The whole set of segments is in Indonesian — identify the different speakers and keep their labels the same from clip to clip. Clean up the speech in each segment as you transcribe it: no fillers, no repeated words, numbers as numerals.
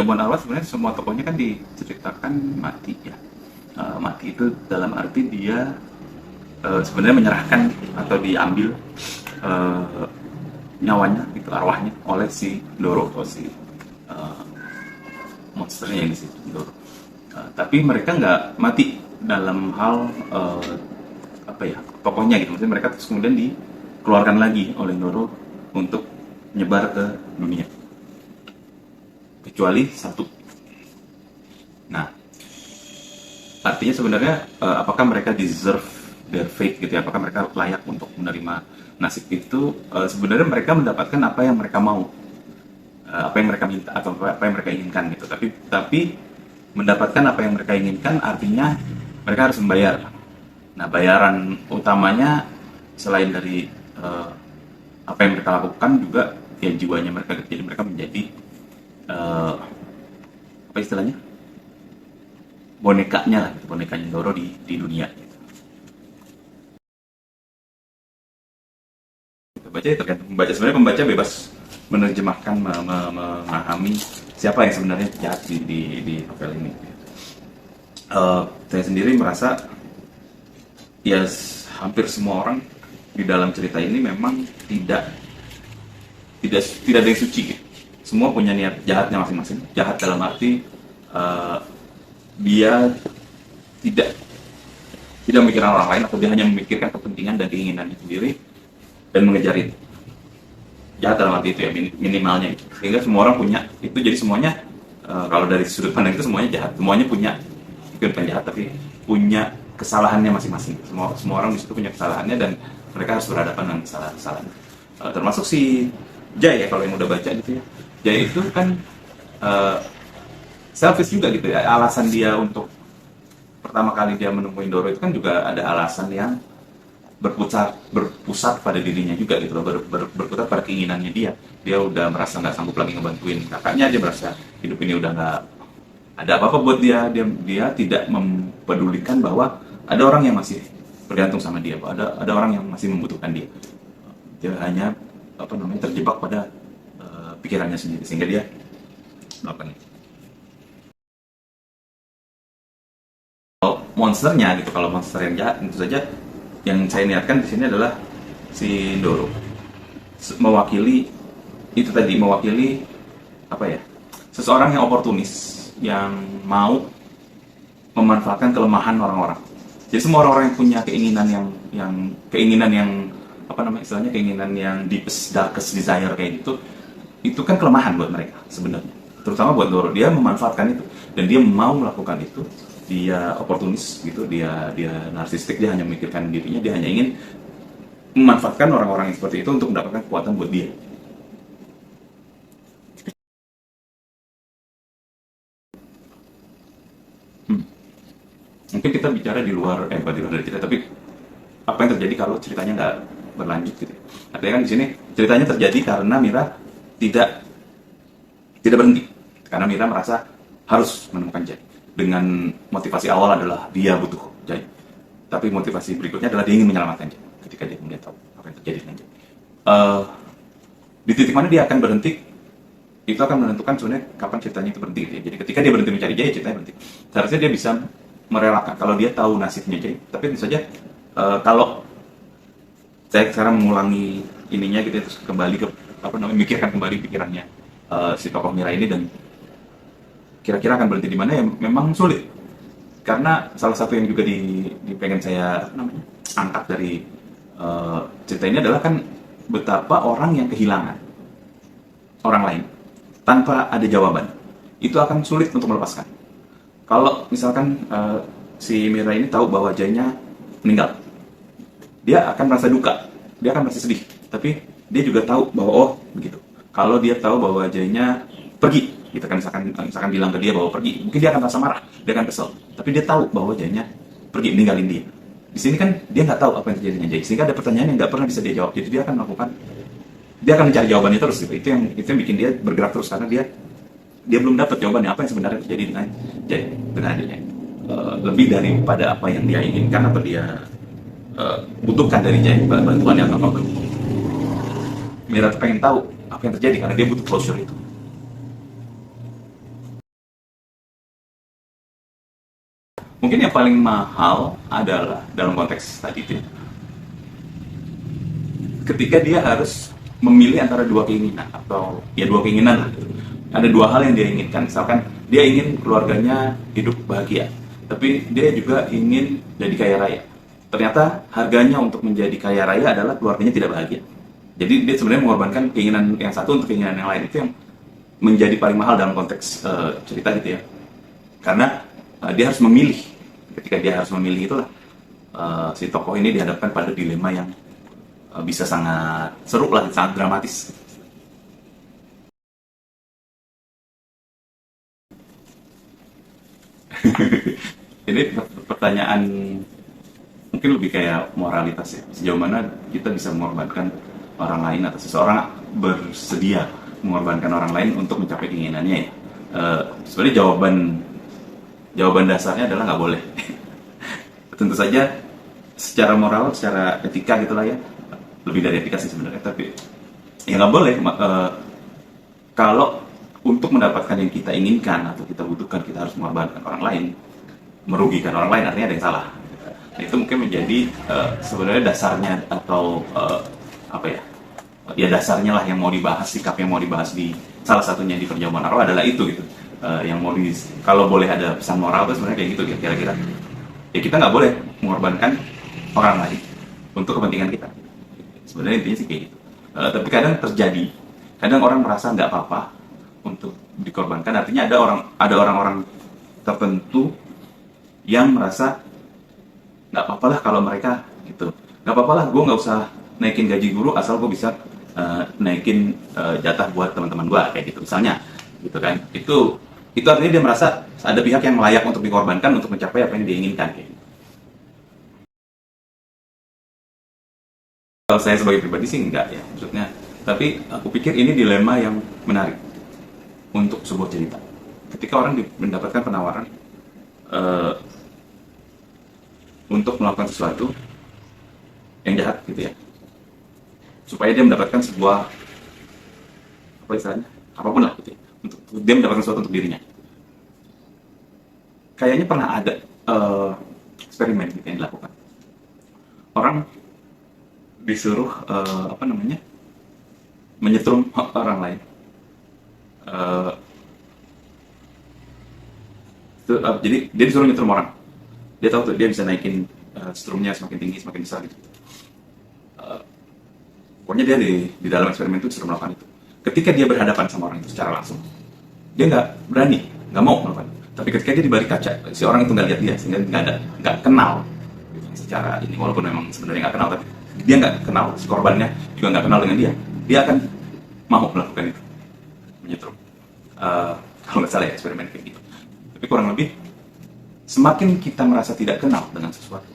Speaker 1: pertemuan awal sebenarnya semua tokohnya kan diceritakan mati ya. Mati itu dalam arti dia sebenarnya menyerahkan atau diambil eh, nyawanya gitu, arwahnya oleh si Doro atau si eh, monsternya yang di situ Doro. Tapi mereka nggak mati dalam hal apa ya, tokohnya gitu. Maksudnya mereka terus kemudian dikeluarkan lagi oleh Doro untuk nyebar ke dunia, kecuali satu. Nah, artinya sebenarnya apakah mereka deserve their fate gitu ya? Apakah mereka layak untuk menerima nasib itu? Sebenarnya mereka mendapatkan apa yang mereka mau, apa yang mereka minta atau apa yang mereka inginkan gitu. Tapi mendapatkan apa yang mereka inginkan artinya mereka harus membayar. Nah, bayaran utamanya selain dari apa yang mereka lakukan juga ya jiwanya mereka. Jadi mereka menjadi apa istilahnya, bonekanya lah gitu, bonekanya Doro di dunia gitu. Baca ya tergantung pembaca, sebenarnya pembaca bebas menerjemahkan, memahami siapa yang sebenarnya jahat di novel ini. Saya sendiri merasa ya hampir semua orang di dalam cerita ini memang tidak ada yang suci gitu. Semua punya niat jahatnya masing-masing. Jahat dalam arti eh, dia tidak tidak memikirkan orang lain, atau dia hanya memikirkan kepentingan dan keinginannya sendiri dan mengejar itu. Jahat dalam arti itu ya, minimalnya itu. Sehingga semua orang punya itu, jadi semuanya kalau dari sudut pandang itu semuanya jahat, semuanya punya, bukan jahat tapi punya kesalahannya masing-masing. Semua orang di situ punya kesalahannya dan mereka harus berhadapan dengan kesalahan-kesalahan. Termasuk si Jay ya, kalau yang udah baca gitu ya. Jay itu kan selfish juga gitu ya. Alasan dia untuk pertama kali dia menemui Doro itu kan juga ada alasan yang berpusat pada dirinya juga gitu loh, berputar pada keinginannya dia udah merasa nggak sanggup lagi ngebantuin kakaknya, dia merasa hidup ini udah nggak ada apa-apa buat dia tidak mempedulikan bahwa ada orang yang masih bergantung sama dia, bahwa ada orang yang masih membutuhkan dia hanya apa namanya terjebak pada pikirannya sendiri sehingga dia melakukan itu. Kalau monsternya gitu, kalau monster yang jahat tentu saja yang saya niatkan di sini adalah si Doro, mewakili itu tadi, mewakili apa ya, seseorang yang oportunis, yang mau memanfaatkan kelemahan orang-orang. Jadi semua orang-orang yang punya keinginan yang apa namanya istilahnya, keinginan yang deepest darkest desire kayak gitu, itu kan kelemahan buat mereka sebenarnya. Terutama buat Doro, dia memanfaatkan itu dan dia mau melakukan itu. Dia oportunis gitu, dia narsistik, dia hanya memikirkan dirinya, dia hanya ingin memanfaatkan orang-orang yang seperti itu untuk mendapatkan kekuatan buat dia. Hmm. Mungkin kita bicara di luar bukan di luar dari cerita, tapi apa yang terjadi kalau ceritanya nggak berlanjut gitu. Artinya kan di sini ceritanya terjadi karena Mira tidak tidak berhenti, karena Mira merasa harus menemukan Jay. Dengan motivasi awal adalah dia butuh Jay, tapi motivasi berikutnya adalah dia ingin menyelamatkan Jay. Ketika dia kemudian tahu apa yang terjadi dengan Jay, di titik mana dia akan berhenti, itu akan menentukan sebenarnya kapan ceritanya itu berhenti gitu ya. Jadi ketika dia berhenti mencari Jay, ceritanya berhenti. Seharusnya dia bisa merelakan kalau dia tahu nasibnya Jay, tapi tentu saja kalau saya sekarang mengulangi ininya gitu ya, terus kembali ke apa namanya, memikirkan kembali pikirannya si tokoh Mira ini, dan kira-kira akan berhenti di mana, ya memang sulit. Karena salah satu yang juga pengen saya apa namanya angkat dari cerita ini adalah kan betapa orang yang kehilangan orang lain tanpa ada jawaban itu akan sulit untuk melepaskan. Kalau misalkan si Mira ini tahu bahwa Jay-nya meninggal, dia akan merasa duka, dia akan merasa sedih, tapi dia juga tahu bahwa oh begitu. Kalau dia tahu bahwa Jay-nya pergi, kita kan misalkan bilang ke dia bahwa pergi, mungkin dia akan merasa marah, dia akan kesel, tapi dia tahu bahwa Jay-nya pergi, meninggalin dia. Di sini kan dia nggak tahu apa yang terjadi dengan Jay, sehingga ada pertanyaan yang nggak pernah bisa dia jawab. Jadi dia akan mencari jawabannya terus gitu. Itu yang bikin dia bergerak terus, karena dia belum dapat jawabannya apa yang sebenarnya terjadi dengan Jay, dengan adanya. Lebih daripada apa yang dia inginkan atau dia butuhkan dari Jay, bantuannya atau apa. Mira tuh pengen tahu apa yang terjadi karena dia butuh closure itu. Mungkin yang paling mahal adalah dalam konteks tadi itu, ketika dia harus memilih antara dua keinginan, atau ya dua keinginan lah gitu. Ada dua hal yang dia inginkan, misalkan dia ingin keluarganya hidup bahagia, tapi dia juga ingin jadi kaya raya. Ternyata harganya untuk menjadi kaya raya adalah keluarganya tidak bahagia. Jadi dia sebenarnya mengorbankan keinginan yang satu untuk keinginan yang lain. Itu yang menjadi paling mahal dalam konteks cerita gitu ya. Karena dia harus memilih. Ketika dia harus memilih itulah si tokoh ini dihadapkan pada dilema yang bisa sangat seru lah, sangat dramatis. Ini pertanyaan mungkin lebih kayak moralitas ya. Sejauh mana kita bisa mengorbankan orang lain, atau seseorang bersedia mengorbankan orang lain untuk mencapai keinginannya ya. Sebenarnya jawaban dasarnya adalah nggak boleh. Tentu saja secara moral, secara etika gitulah ya, lebih dari etika sih sebenarnya, tapi ya nggak boleh. Kalau untuk mendapatkan yang kita inginkan atau kita butuhkan, kita harus mengorbankan orang lain, merugikan orang lain, artinya ada yang salah. Nah, itu mungkin menjadi sebenarnya dasarnya, atau apa ya, ya dasarnya lah yang mau dibahas, sikap yang mau dibahas di salah satunya di perjamuan arwah adalah itu gitu. Yang mau kalau boleh ada pesan moral itu sebenarnya kayak gitu kira-kira. Ya kita nggak boleh mengorbankan orang lain untuk kepentingan kita. Sebenarnya intinya sih kayak gitu. Tapi kadang terjadi, kadang orang merasa nggak apa-apa untuk dikorbankan. Artinya ada orang-orang tertentu yang merasa nggak apa-apa lah kalau mereka gitu, nggak apa-apa lah gue nggak usah naikin gaji guru asal gue bisa naikin jatah buat teman-teman gue kayak gitu misalnya, gitu kan. Itu artinya dia merasa ada pihak yang layak untuk dikorbankan untuk mencapai apa yang dia inginkan kayak gitu. Kalau saya sebagai pribadi sih enggak ya, maksudnya, tapi aku pikir ini dilema yang menarik untuk sebuah cerita. Ketika orang mendapatkan penawaran untuk melakukan sesuatu yang jahat gitu ya, supaya dia mendapatkan sebuah apa istilahnya, apapun lah gitu ya, untuk dia mendapatkan sesuatu untuk dirinya. Kayaknya pernah ada eksperimen gitu yang dilakukan. Orang disuruh apa namanya, menyetrum orang lain. Jadi dia disuruh nyetrum orang. Dia tahu tuh dia bisa naikin strumnya semakin tinggi, semakin besar gitu. Pokoknya dia di dalam eksperimen itu disuruh melakukan itu. Ketika dia berhadapan sama orang itu secara langsung, dia nggak berani, nggak mau melakukan. Tapi ketika dia di balik kaca, si orang itu nggak lihat dia, sehingga nggak kenal gitu, secara ini, walaupun memang sebenarnya nggak kenal, tapi dia nggak kenal, si korbannya juga nggak kenal dengan dia akan mau melakukan itu, menyetrum. Kalau nggak salah ya eksperimen kayak gitu. Tapi kurang lebih, semakin kita merasa tidak kenal dengan sesuatu,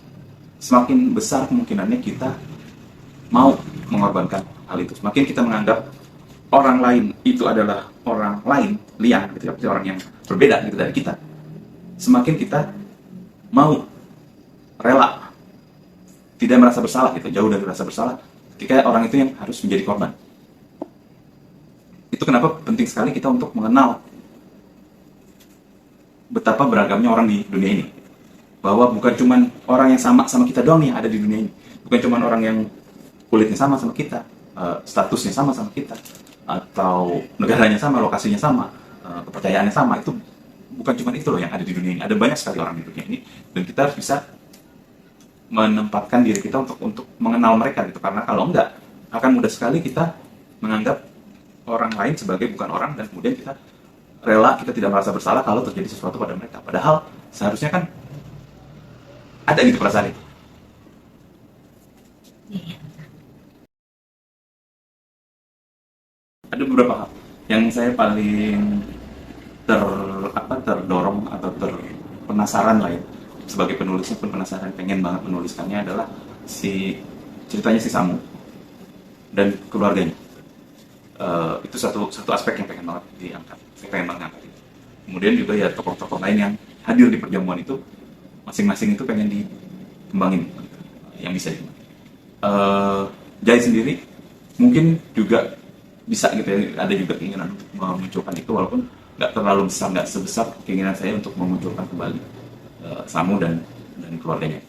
Speaker 1: semakin besar kemungkinannya kita mau mengorbankan hal itu. Semakin kita menganggap orang lain itu adalah orang lain, liang, gitu, orang yang berbeda gitu dari kita, semakin kita mau rela tidak merasa bersalah gitu, jauh dari rasa bersalah ketika orang itu yang harus menjadi korban. Itu kenapa penting sekali kita untuk mengenal betapa beragamnya orang di dunia ini. Bahwa bukan cuma orang yang sama kita doang yang ada di dunia ini. Bukan cuma orang yang kulitnya sama kita, statusnya sama kita, atau negaranya sama, lokasinya sama, kepercayaannya sama. Itu bukan cuma itu loh yang ada di dunia ini. Ada banyak sekali orang di dunia ini, dan kita harus bisa menempatkan diri kita untuk mengenal mereka gitu. Karena kalau enggak, akan mudah sekali kita menganggap orang lain sebagai bukan orang, dan kemudian kita rela, kita tidak merasa bersalah kalau terjadi sesuatu pada mereka. Padahal seharusnya kan ada gitu perasaan itu. Ada beberapa hal yang saya paling terdorong atau penasaran lah ya, sebagai penulisnya pun penasaran, pengen banget menuliskannya, adalah ceritanya si Samu dan keluarganya. Itu satu aspek yang pengen banget diangkat. Saya pengen banget ngangkat itu. Kemudian juga ya tokoh-tokoh lain yang hadir di perjamuan itu, masing-masing itu pengen dikembangin, yang bisa dikembangin. Jai sendiri mungkin juga bisa gitu ya, ada juga keinginan untuk memunculkan itu, walaupun nggak terlalu besar, nggak sebesar keinginan saya untuk memunculkan kembali Samu dan keluarganya.